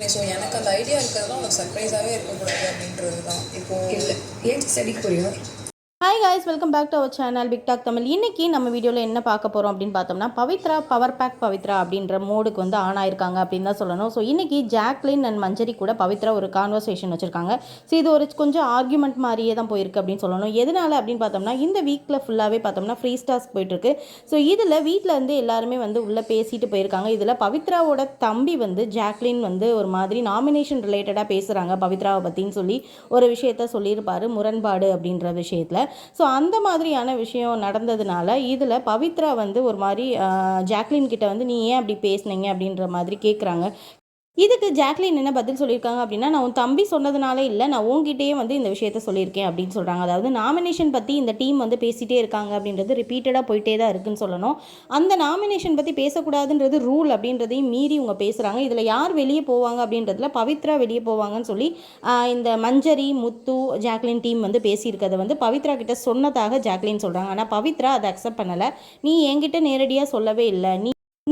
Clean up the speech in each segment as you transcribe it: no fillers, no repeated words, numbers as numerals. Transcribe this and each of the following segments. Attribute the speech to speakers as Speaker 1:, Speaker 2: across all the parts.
Speaker 1: So எனக்கு அந்த idea இருக்கிறது தான் உனக்கு சர்ப்ரைஸாகவே இருக்கக்கூடாது அப்படின்றது தான். இப்போது
Speaker 2: இல்லை ஏன் ஸ்டடிக்கு போறியா?
Speaker 3: Hi guys, welcome back to our channel Big Talk Tamil. இன்றைக்கி நம்ம வீடியோவில் என்ன பார்க்க போகிறோம் அப்படின்னு பார்த்தோம்னா, பவித்ரா பவர் பேக் பவித்ரா அப்படின்ற மோடுக்கு வந்து ஆன் ஆயிருக்காங்க அப்படின்னு தான் சொல்லணும். ஸோ இன்றைக்கி ஜாக்லின் அண்ட் மஞ்சரி கூட பவித்ரா ஒரு கான்வர்சேஷன் வச்சுருக்காங்க. ஸோ இது ஒரு கொஞ்சம் ஆர்குமெண்ட் மாதிரியே தான் போயிருக்கு அப்படின்னு சொல்லணும். எதனால் அப்படின்னு பார்த்தோம்னா, இந்த வீக்கில் ஃபுல்லாகவே பார்த்தோம்னா ஃப்ரீ ஸ்டார்ஸ் போயிட்டுருக்கு. ஸோ இதில் வீட்டில் வந்து எல்லாருமே வந்து உள்ளே பேசிட்டு போயிருக்காங்க. இதில் பவித்ராவோட தம்பி வந்து ஜாக்லின் வந்து ஒரு மாதிரி நாமினேஷன் ரிலேட்டடாக பேசுகிறாங்க பவித்ராவை பற்றின்னு சொல்லி ஒரு விஷயத்த சொல்லியிருப்பார், முரண்பாடு அப்படின்ற விஷயத்தில். ஸோ அந்த மாதிரியான விஷயம் நடந்ததுனால இதில் பவித்ரா வந்து ஒரு மாதிரி ஜாக்லின் கிட்ட வந்து நீ ஏன் அப்படி பேசுனீங்க அப்படின்ற மாதிரி கேட்குறாங்க. இதுக்கு ஜாக்லின் என்ன பதில் சொல்லியிருக்காங்க அப்படின்னா, நான் உன் தம்பி சொன்னதுனால இல்லை, நான் உங்ககிட்டயே வந்து இந்த விஷயத்த சொல்லியிருக்கேன் அப்படின்னு சொல்கிறாங்க. அதாவது நாமினேஷன் பற்றி இந்த டீம் வந்து பேசிகிட்டே இருக்காங்க அப்படின்றது ரிப்பீட்டடாக போயிட்டே தான் இருக்குன்னு சொல்லணும். அந்த நாமினேஷன் பற்றி பேசக்கூடாதுன்றது ரூல் அப்படின்றதையும் மீறி இவங்க பேசுகிறாங்க. இதில் யார் வெளியே போவாங்க அப்படின்றதுல பவித்ரா வெளியே போவாங்கன்னு சொல்லி இந்த மஞ்சரி, முத்து, ஜாக்லின் டீம் வந்து பேசியிருக்கிறத வந்து பவித்ரா கிட்ட சொன்னதாக ஜாக்லின் சொல்கிறாங்க. ஆனால் பவித்ரா அதை அக்செப்ட் பண்ணலை. நீ என்கிட்ட நேரடியாக சொல்லவே இல்லை,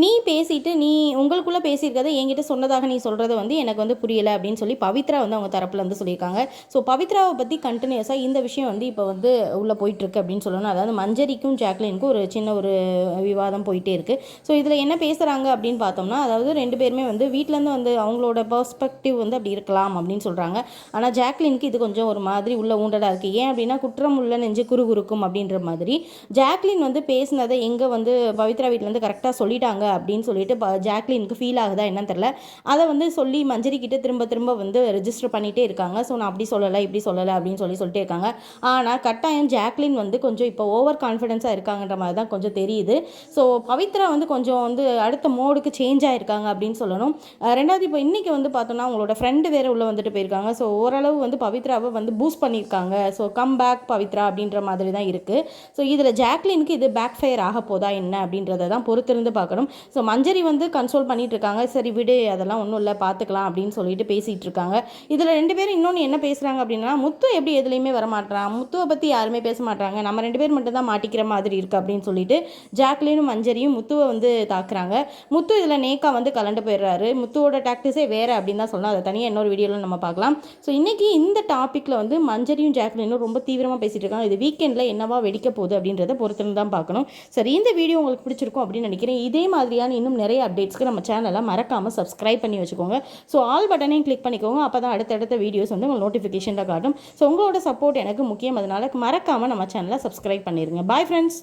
Speaker 3: நீ பேசிட்டு நீ உங்களுக்குள்ளே பேசியிருக்கதை என்கிட்ட சொன்னதாக நீ சொல்கிறது வந்து எனக்கு வந்து புரியலை அப்படின்னு சொல்லி பவித்ரா வந்து அவங்க தரப்பில் வந்து சொல்லியிருக்காங்க. ஸோ பவித்ராவை பற்றி கண்டினியூஸாக இந்த விஷயம் வந்து இப்போ வந்து உள்ளே போயிட்டுருக்கு அப்படின்னு சொல்லணும். அதாவது மஞ்சரிக்கும் ஜாக்லினுக்கும் ஒரு சின்ன ஒரு விவாதம் போயிட்டே இருக்குது. ஸோ இதில் என்ன பேசுகிறாங்க அப்படின்னு பார்த்தோம்னா, அதாவது ரெண்டு பேருமே வந்து வீட்டிலேருந்து வந்து அவங்களோட பெர்ஸ்பெக்டிவ் வந்து அப்படி இருக்கலாம் அப்படின்னு சொல்கிறாங்க. ஆனால் ஜாக்லினுக்கு இது கொஞ்சம் ஒரு மாதிரி உள்ள ஊண்டடாக இருக்குது. ஏன் அப்படின்னா, குற்றம் உள்ள நெஞ்சு குறுகுறுக்கும் அப்படின்ற மாதிரி ஜாக்லின் வந்து பேசினதை எங்கே வந்து பவித்ரா வீட்டிலேருந்து கரெக்டாக சொல்லிட்டாங்க அப்படின்னு சொல்லிட்டு ஜாக்லினுக்கு ஃபீல் ஆகுதா என்னன்னு தெரியல. அதை வந்து சொல்லி மஞ்சரி கிட்ட திரும்ப திரும்ப வந்து ரெஜிஸ்டர் பண்ணிகிட்டே இருக்காங்க. ஸோ நான் அப்படி சொல்லலை இப்படி சொல்லலை அப்படின்னு சொல்லிட்டே இருக்காங்க. ஆனால் கட்டாயம் ஜாக்லின் வந்து கொஞ்சம் இப்போ ஓவர் கான்ஃபிடென்ஸாக இருக்காங்கன்ற மாதிரி தான் கொஞ்சம் தெரியுது. ஸோ பவித்ரா வந்து கொஞ்சம் வந்து அடுத்த மோடுக்கு சேஞ்ச் ஆகிருக்காங்க அப்படின்னு சொல்லணும். ரெண்டாவது இப்போ இன்றைக்கி வந்து பார்த்தோன்னா அவங்களோட ஃப்ரெண்டு வேறு உள்ளே வந்துட்டு போயிருக்காங்க. ஸோ ஓரளவு வந்து பவித்ராவை வந்து பூஸ்ட் பண்ணியிருக்காங்க. ஸோ கம் பேக் பவித்ரா அப்படின்ற மாதிரி தான் இருக்குது. ஸோ இதில் ஜாக்லினுக்கு இது பேக் ஃபயர் ஆக போதா என்ன அப்படின்றத தான் பொறுத்திருந்து பார்க்கணும். ஸோ மஞ்சரி வந்து கன்சோல் பண்ணிகிட்டு இருக்காங்க. சரி விடு, அதெல்லாம் ஒன்றும் இல்லை, பார்த்துக்கலாம் அப்படின்னு சொல்லிட்டு பேசிகிட்டு இருக்காங்க. இதில் ரெண்டு பேரும் இன்னொன்று என்ன பேசுகிறாங்க அப்படின்னா, முத்து எப்படி எதுலேயுமே வரமாட்டான், முத்துவை பற்றி யாருமே பேச மாட்டாங்க, நம்ம ரெண்டு பேர் மட்டும் தான் மாட்டிக்கிற மாதிரி இருக்குது அப்படின்னு சொல்லிட்டு ஜாக்லினும் மஞ்சரியும் முத்துவை வந்து தாக்குறாங்க. முத்து இதில் நேக்கா வந்து கலண்டு போயிடுறாரு. முத்துவோட டாக்டிஸே வேறு அப்படின்னு தான் சொல்லணும். அதை தனியாக இன்னொரு வீடியோவில் நம்ம பார்க்கலாம். ஸோ இன்றைக்கி இந்த டாப்பிக்கில் வந்து மஞ்சரியும் ஜாக்லினும் ரொம்ப தீவிரமாக பேசிகிட்டு இருக்காங்க. இது வீக்கெண்டில் என்னவா வெடிக்க போகுது அப்படின்றத பொறுத்துன்னு தான் பார்க்கணும். சரி, இந்த வீடியோ உங்களுக்கு பிடிச்சிருக்கும் அப்படின்னு நினைக்கிறேன். இதே மாதிரியான இன்னும் நிறைய அப்டேட்ஸ்க்கு நம்ம சேனலை மறக்காமல் சப்ஸ்கிரைப் பண்ணி வச்சுக்கோங்க. ஸோ ஆல் பட்டனையும் கிளிக் பண்ணிக்கோங்க. அப்போ தான் அடுத்தடுத்த வீடியோஸ் வந்து உங்களுக்கு நோட்டிஃபிகேஷனில் காட்டும். ஸோ உங்களோட சப்போர்ட் எனக்கு முக்கியம். அதனால் மறக்காமல் நம்ம சேனலை சப்ஸ்கிரைப் பண்ணிடுங்க. Bye friends.